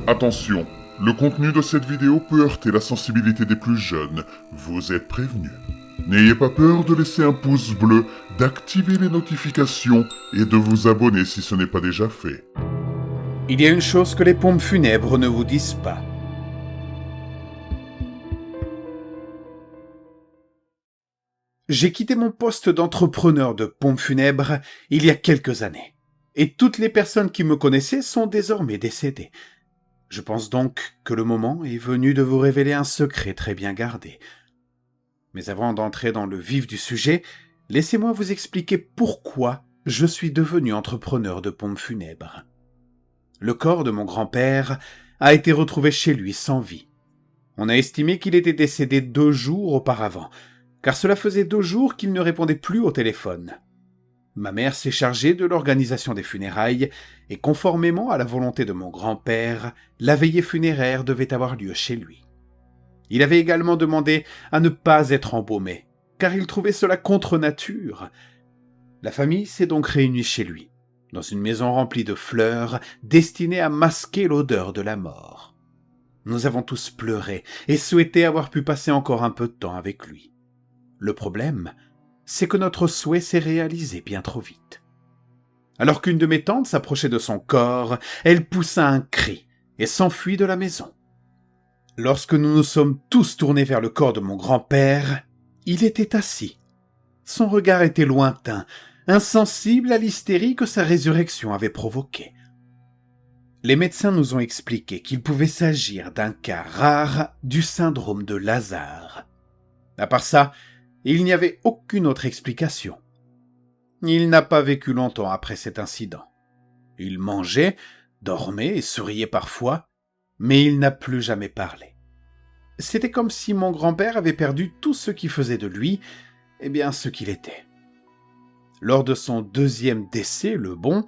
Attention, le contenu de cette vidéo peut heurter la sensibilité des plus jeunes. Vous êtes prévenus. N'ayez pas peur de laisser un pouce bleu, d'activer les notifications et de vous abonner si ce n'est pas déjà fait. Il y a une chose que les pompes funèbres ne vous disent pas. J'ai quitté mon poste d'entrepreneur de pompes funèbres il y a quelques années. Et toutes les personnes qui me connaissaient sont désormais décédées. Je pense donc que le moment est venu de vous révéler un secret très bien gardé. Mais avant d'entrer dans le vif du sujet, laissez-moi vous expliquer pourquoi je suis devenu entrepreneur de pompes funèbres. Le corps de mon grand-père a été retrouvé chez lui sans vie. On a estimé qu'il était décédé 2 jours auparavant, car cela faisait 2 jours qu'il ne répondait plus au téléphone. Ma mère s'est chargée de l'organisation des funérailles, et conformément à la volonté de mon grand-père, la veillée funéraire devait avoir lieu chez lui. Il avait également demandé à ne pas être embaumé, car il trouvait cela contre nature. La famille s'est donc réunie chez lui, dans une maison remplie de fleurs, destinée à masquer l'odeur de la mort. Nous avons tous pleuré et souhaité avoir pu passer encore un peu de temps avec lui. Le problème, c'est que notre souhait s'est réalisé bien trop vite. Alors qu'une de mes tantes s'approchait de son corps, elle poussa un cri et s'enfuit de la maison. Lorsque nous nous sommes tous tournés vers le corps de mon grand-père, il était assis. Son regard était lointain, insensible à l'hystérie que sa résurrection avait provoquée. Les médecins nous ont expliqué qu'il pouvait s'agir d'un cas rare du syndrome de Lazare. À part ça, il n'y avait aucune autre explication. Il n'a pas vécu longtemps après cet incident. Il mangeait, dormait et souriait parfois, mais il n'a plus jamais parlé. C'était comme si mon grand-père avait perdu tout ce qui faisait de lui, ce qu'il était. Lors de son 2e décès, le bon,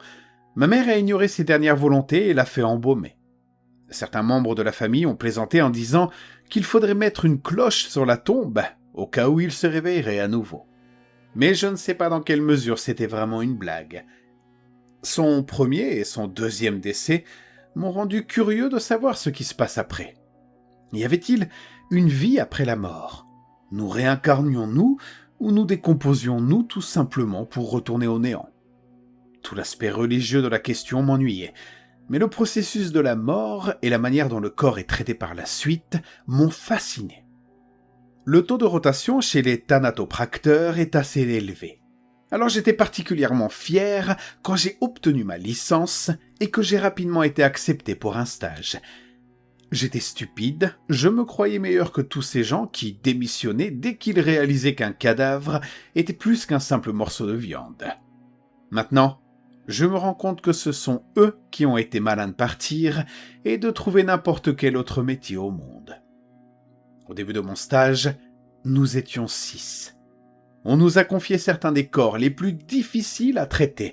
ma mère a ignoré ses dernières volontés et l'a fait embaumer. Certains membres de la famille ont plaisanté en disant qu'il faudrait mettre une cloche sur la tombe au cas où il se réveillerait à nouveau. Mais je ne sais pas dans quelle mesure c'était vraiment une blague. Son 1er et son 2e décès m'ont rendu curieux de savoir ce qui se passe après. Y avait-il une vie après la mort ? Nous réincarnions-nous ou nous décomposions-nous tout simplement pour retourner au néant ? Tout l'aspect religieux de la question m'ennuyait, mais le processus de la mort et la manière dont le corps est traité par la suite m'ont fasciné. Le taux de rotation chez les thanatopracteurs est assez élevé. Alors j'étais particulièrement fier quand j'ai obtenu ma licence et que j'ai rapidement été accepté pour un stage. J'étais stupide, je me croyais meilleur que tous ces gens qui démissionnaient dès qu'ils réalisaient qu'un cadavre était plus qu'un simple morceau de viande. Maintenant, je me rends compte que ce sont eux qui ont été malins de partir et de trouver n'importe quel autre métier au monde. Au début de mon stage, nous étions 6. On nous a confié certains des corps les plus difficiles à traiter,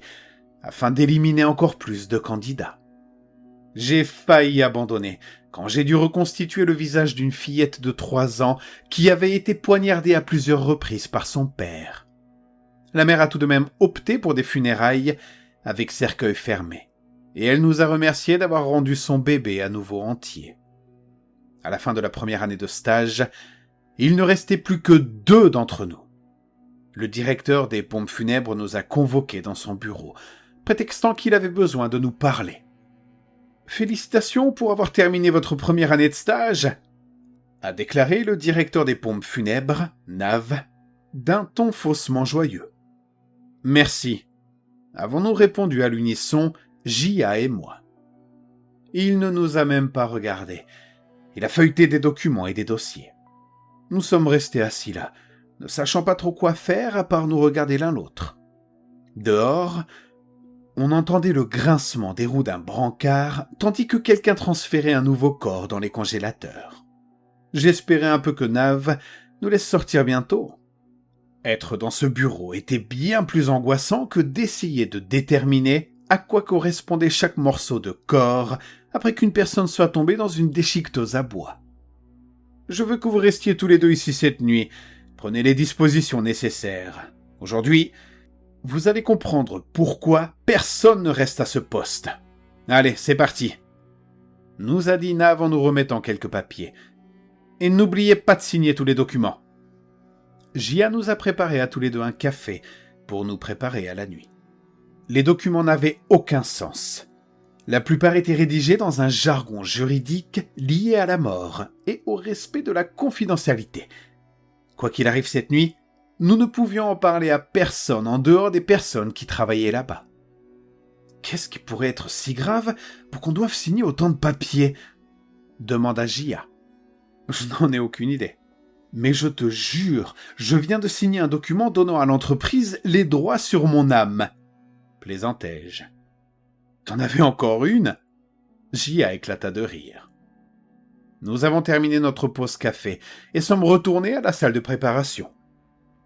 afin d'éliminer encore plus de candidats. J'ai failli abandonner quand j'ai dû reconstituer le visage d'une fillette de 3 ans qui avait été poignardée à plusieurs reprises par son père. La mère a tout de même opté pour des funérailles avec cercueil fermé, et elle nous a remerciés d'avoir rendu son bébé à nouveau entier. À la fin de la première année de stage, il ne restait plus que 2 d'entre nous. Le directeur des pompes funèbres nous a convoqués dans son bureau, prétextant qu'il avait besoin de nous parler. « Félicitations pour avoir terminé votre première année de stage !» a déclaré le directeur des pompes funèbres, Nav, d'un ton faussement joyeux. « Merci !» avons-nous répondu à l'unisson, J.A. et moi. Il ne nous a même pas regardés. Il a feuilleté des documents et des dossiers. Nous sommes restés assis là, ne sachant pas trop quoi faire à part nous regarder l'un l'autre. Dehors, on entendait le grincement des roues d'un brancard, tandis que quelqu'un transférait un nouveau corps dans les congélateurs. J'espérais un peu que Nav nous laisse sortir bientôt. Être dans ce bureau était bien plus angoissant que d'essayer de déterminer à quoi correspondait chaque morceau de corps après qu'une personne soit tombée dans une déchiqueteuse à bois. Je veux que vous restiez tous les 2 ici cette nuit. Prenez les dispositions nécessaires. Aujourd'hui, vous allez comprendre pourquoi personne ne reste à ce poste. Allez, c'est parti. nous a dit Nav en nous remettant quelques papiers. Et n'oubliez pas de signer tous les documents. Jia nous a préparé à tous les deux un café pour nous préparer à la nuit. Les documents n'avaient aucun sens. La plupart étaient rédigés dans un jargon juridique lié à la mort et au respect de la confidentialité. Quoi qu'il arrive cette nuit, nous ne pouvions en parler à personne en dehors des personnes qui travaillaient là-bas. Qu'est-ce qui pourrait être si grave pour qu'on doive signer autant de papiers ? Demanda Jia. Je n'en ai aucune idée. Mais je te jure, je viens de signer un document donnant à l'entreprise les droits sur mon âme. Plaisantai-je. T'en avais encore une ? Jia éclata de rire. Nous avons terminé notre pause café et sommes retournés à la salle de préparation.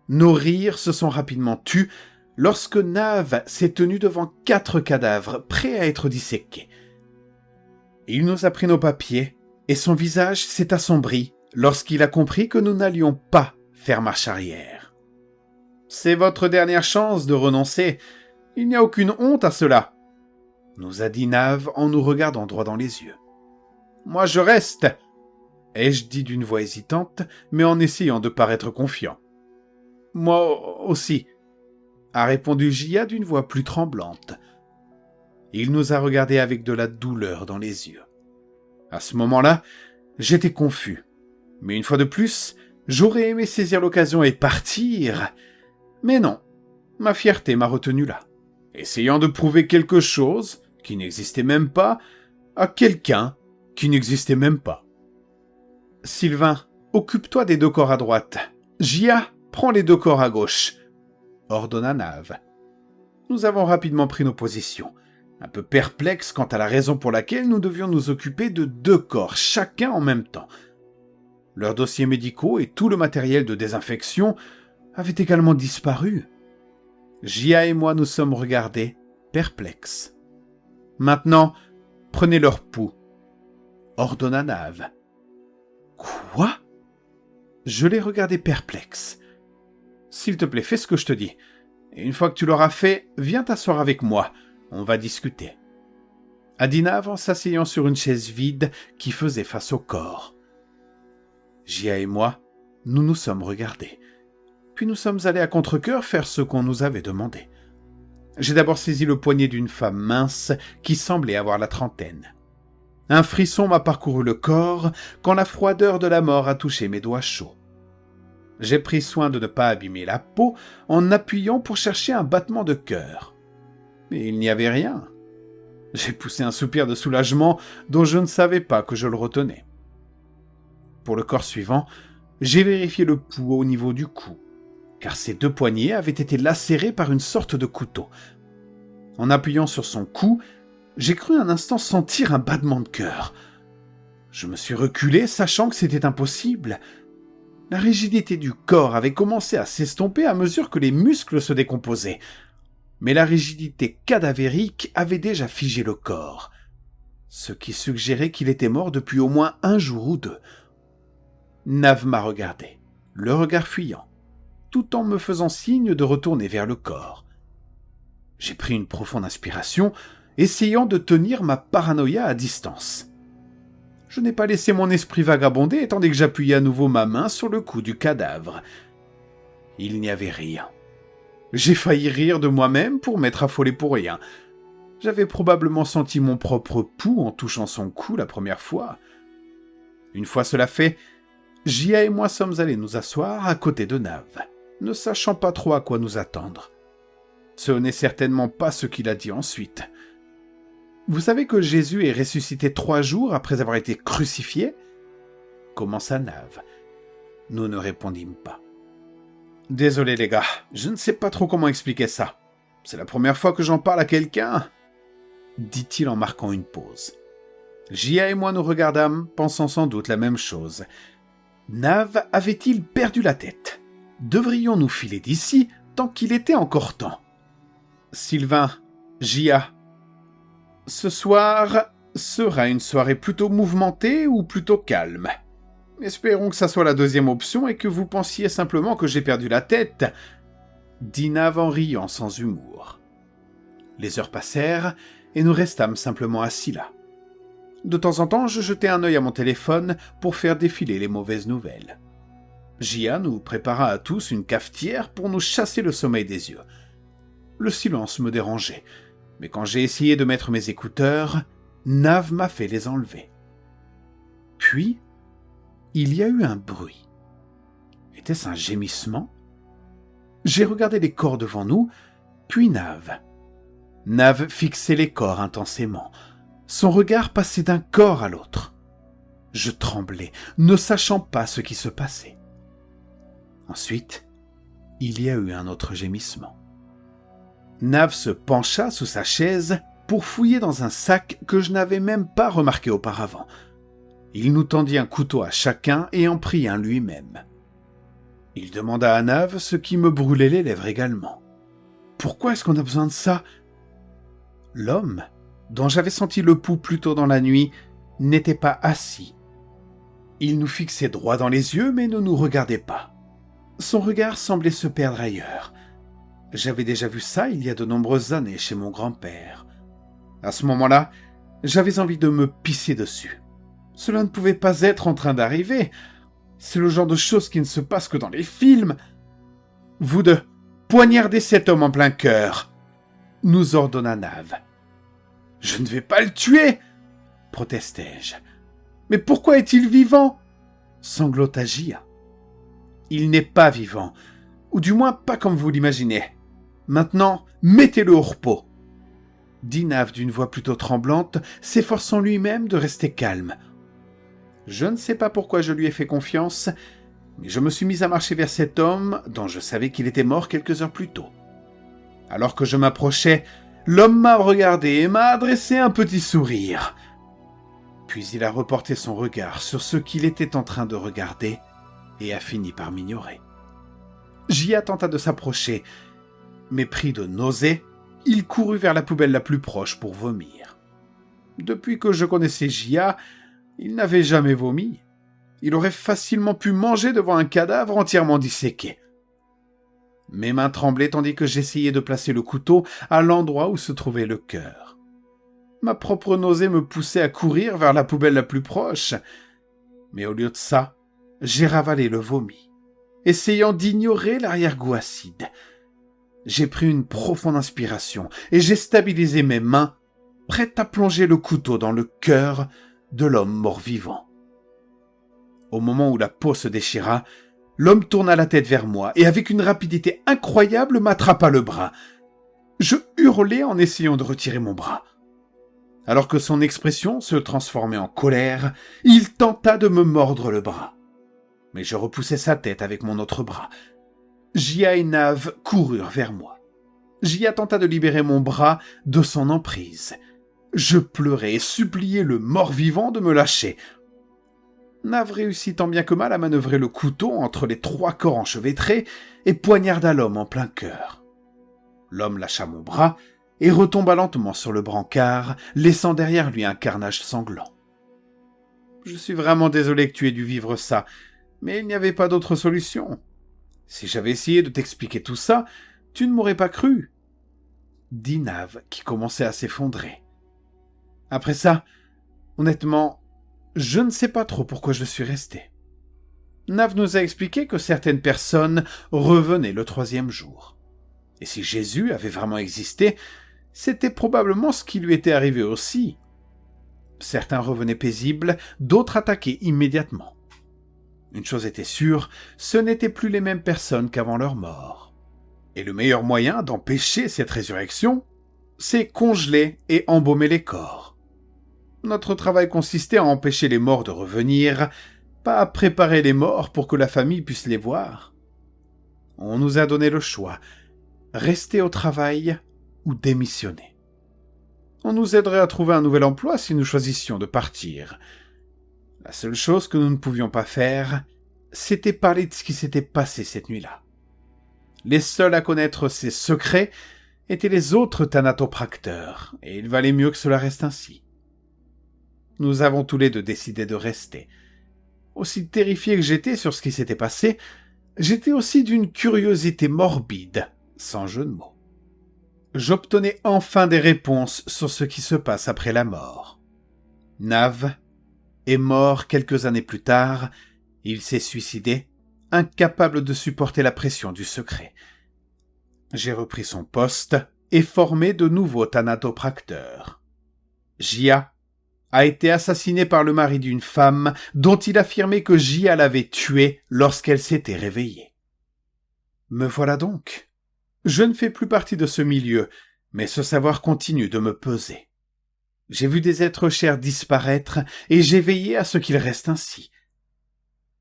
Nos rires se sont rapidement tus lorsque Nav s'est tenu devant 4 cadavres prêts à être disséqués. Il nous a pris nos papiers et son visage s'est assombri lorsqu'il a compris que nous n'allions pas faire marche arrière. « C'est votre dernière chance de renoncer. Il n'y a aucune honte à cela, » nous a dit Nav en nous regardant droit dans les yeux. « Moi je reste !» ai-je dit d'une voix hésitante, mais en essayant de paraître confiant. « Moi aussi !» a répondu Jia d'une voix plus tremblante. Il nous a regardés avec de la douleur dans les yeux. À ce moment-là, j'étais confus. Mais une fois de plus, j'aurais aimé saisir l'occasion et partir. Mais non, ma fierté m'a retenu là, essayant de prouver quelque chose qui n'existait même pas à quelqu'un qui n'existait même pas. « Sylvain, occupe-toi des 2 corps à droite. Jia, prends les 2 corps à gauche. » ordonna Nav. Nous avons rapidement pris nos positions, un peu perplexes quant à la raison pour laquelle nous devions nous occuper de 2 corps, chacun en même temps. Leurs dossiers médicaux et tout le matériel de désinfection avaient également disparu. Jia et moi nous sommes regardés, perplexes. « Maintenant, prenez leur pouls, » ordonna Nav. « Quoi ?» Je l'ai regardé perplexe. « S'il te plaît, fais ce que je te dis. Et une fois que tu l'auras fait, viens t'asseoir avec moi. On va discuter. » a dit Nav en s'asseyant sur une chaise vide qui faisait face au corps. Jia et moi, nous nous sommes regardés. Puis nous sommes allés à contre-cœur faire ce qu'on nous avait demandé. J'ai d'abord saisi le poignet d'une femme mince qui semblait avoir la trentaine. Un frisson m'a parcouru le corps quand la froideur de la mort a touché mes doigts chauds. J'ai pris soin de ne pas abîmer la peau en appuyant pour chercher un battement de cœur. Mais il n'y avait rien. J'ai poussé un soupir de soulagement dont je ne savais pas que je le retenais. Pour le corps suivant, j'ai vérifié le pouls au niveau du cou, car ses 2 poignets avaient été lacérés par une sorte de couteau. En appuyant sur son cou, j'ai cru un instant sentir un battement de cœur. Je me suis reculé, sachant que c'était impossible. La rigidité du corps avait commencé à s'estomper à mesure que les muscles se décomposaient. Mais la rigidité cadavérique avait déjà figé le corps, ce qui suggérait qu'il était mort depuis au moins 1 jour ou 2. Nav m'a regardé, le regard fuyant, tout en me faisant signe de retourner vers le corps. J'ai pris une profonde inspiration, essayant de tenir ma paranoïa à distance. Je n'ai pas laissé mon esprit vagabonder tandis que j'appuyais à nouveau ma main sur le cou du cadavre. Il n'y avait rien. J'ai failli rire de moi-même pour m'être affolé pour rien. J'avais probablement senti mon propre pouls en touchant son cou la première fois. Une fois cela fait, Jia et moi sommes allés nous asseoir à côté de Nav, ne sachant pas trop à quoi nous attendre. Ce n'est certainement pas ce qu'il a dit ensuite. « Vous savez que Jésus est ressuscité 3 jours après avoir été crucifié ?» commença Nav. Nous ne répondîmes pas. « Désolé les gars, je ne sais pas trop comment expliquer ça. C'est la première fois que j'en parle à quelqu'un, » dit-il en marquant une pause. Jia et moi nous regardâmes, pensant sans doute la même chose. Nav avait-il perdu la tête ? Devrions-nous filer d'ici tant qu'il était encore temps ? Sylvain, Jia, ce soir sera une soirée plutôt mouvementée ou plutôt calme ? Espérons que ça soit la 2e option et que vous pensiez simplement que j'ai perdu la tête, dit Nav en riant sans humour. Les heures passèrent et nous restâmes simplement assis là. De temps en temps, je jetais un œil à mon téléphone pour faire défiler les mauvaises nouvelles. Jia nous prépara à tous une cafetière pour nous chasser le sommeil des yeux. Le silence me dérangeait, mais quand j'ai essayé de mettre mes écouteurs, Nav m'a fait les enlever. Puis, il y a eu un bruit. Était-ce un gémissement ? J'ai regardé les corps devant nous, puis Nav. Nav fixait les corps intensément. Son regard passait d'un corps à l'autre. Je tremblais, ne sachant pas ce qui se passait. Ensuite, il y a eu un autre gémissement. Nav se pencha sous sa chaise pour fouiller dans un sac que je n'avais même pas remarqué auparavant. Il nous tendit un couteau à chacun et en prit un lui-même. Il demanda à Nav ce qui me brûlait les lèvres également. « Pourquoi est-ce qu'on a besoin de ça ?» L'homme, dont j'avais senti le pouls plus tôt dans la nuit, n'était pas assis. Il nous fixait droit dans les yeux mais ne nous regardait pas. Son regard semblait se perdre ailleurs. J'avais déjà vu ça il y a de nombreuses années chez mon grand-père. À ce moment-là, j'avais envie de me pisser dessus. Cela ne pouvait pas être en train d'arriver. C'est le genre de choses qui ne se passe que dans les films. « Vous deux, poignardez cet homme en plein cœur !» nous ordonna Nav. « Je ne vais pas le tuer !» protestai-je. « Mais pourquoi est-il vivant ?» sanglota Jia. « Il n'est pas vivant, ou du moins pas comme vous l'imaginez. Maintenant, mettez-le au repos !» dit Nav d'une voix plutôt tremblante, s'efforçant lui-même de rester calme. Je ne sais pas pourquoi je lui ai fait confiance, mais je me suis mis à marcher vers cet homme dont je savais qu'il était mort quelques heures plus tôt. Alors que je m'approchais, l'homme m'a regardé et m'a adressé un petit sourire. Puis il a reporté son regard sur ce qu'il était en train de regarder et a fini par m'ignorer. Jia tenta de s'approcher, mais pris de nausée, il courut vers la poubelle la plus proche pour vomir. Depuis que je connaissais Jia, il n'avait jamais vomi. Il aurait facilement pu manger devant un cadavre entièrement disséqué. Mes mains tremblaient tandis que j'essayais de placer le couteau à l'endroit où se trouvait le cœur. Ma propre nausée me poussait à courir vers la poubelle la plus proche. Mais au lieu de ça, j'ai ravalé le vomi, essayant d'ignorer l'arrière-goût acide. J'ai pris une profonde inspiration et j'ai stabilisé mes mains, prêtes à plonger le couteau dans le cœur de l'homme mort-vivant. Au moment où la peau se déchira, l'homme tourna la tête vers moi et avec une rapidité incroyable m'attrapa le bras. Je hurlai en essayant de retirer mon bras. Alors que son expression se transformait en colère, il tenta de me mordre le bras. Mais je repoussai sa tête avec mon autre bras. Jia et Nav coururent vers moi. Jia tenta de libérer mon bras de son emprise. Je pleurais et suppliais le mort-vivant de me lâcher. Nav réussit tant bien que mal à manœuvrer le couteau entre les 3 corps enchevêtrés et poignarda l'homme en plein cœur. L'homme lâcha mon bras et retomba lentement sur le brancard, laissant derrière lui un carnage sanglant. Je suis vraiment désolé que tu aies dû vivre ça, mais il n'y avait pas d'autre solution. Si j'avais essayé de t'expliquer tout ça, tu ne m'aurais pas cru, dit Nav, qui commençait à s'effondrer. Après ça, honnêtement, je ne sais pas trop pourquoi je suis resté. Nav nous a expliqué que certaines personnes revenaient le 3e jour. Et si Jésus avait vraiment existé, c'était probablement ce qui lui était arrivé aussi. Certains revenaient paisibles, d'autres attaquaient immédiatement. Une chose était sûre, ce n'étaient plus les mêmes personnes qu'avant leur mort. Et le meilleur moyen d'empêcher cette résurrection, c'est congeler et embaumer les corps. Notre travail consistait à empêcher les morts de revenir, pas à préparer les morts pour que la famille puisse les voir. On nous a donné le choix, rester au travail ou démissionner. On nous aiderait à trouver un nouvel emploi si nous choisissions de partir. La seule chose que nous ne pouvions pas faire, c'était parler de ce qui s'était passé cette nuit-là. Les seuls à connaître ces secrets étaient les autres thanatopracteurs, et il valait mieux que cela reste ainsi. Nous avons tous les deux décidé de rester. Aussi terrifié que j'étais sur ce qui s'était passé, j'étais aussi d'une curiosité morbide, sans jeu de mots. J'obtenais enfin des réponses sur ce qui se passe après la mort. Nav est mort quelques années plus tard. Il s'est suicidé, incapable de supporter la pression du secret. J'ai repris son poste et formé de nouveaux thanatopracteurs. Jia a été assassiné par le mari d'une femme dont il affirmait que Jia l'avait tuée lorsqu'elle s'était réveillée. Me voilà donc. Je ne fais plus partie de ce milieu, mais ce savoir continue de me peser. J'ai vu des êtres chers disparaître et j'ai veillé à ce qu'il reste ainsi.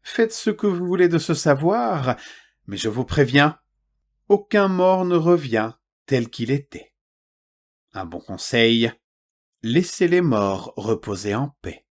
Faites ce que vous voulez de ce savoir, mais je vous préviens, aucun mort ne revient tel qu'il était. Un bon conseil, laissez les morts reposer en paix.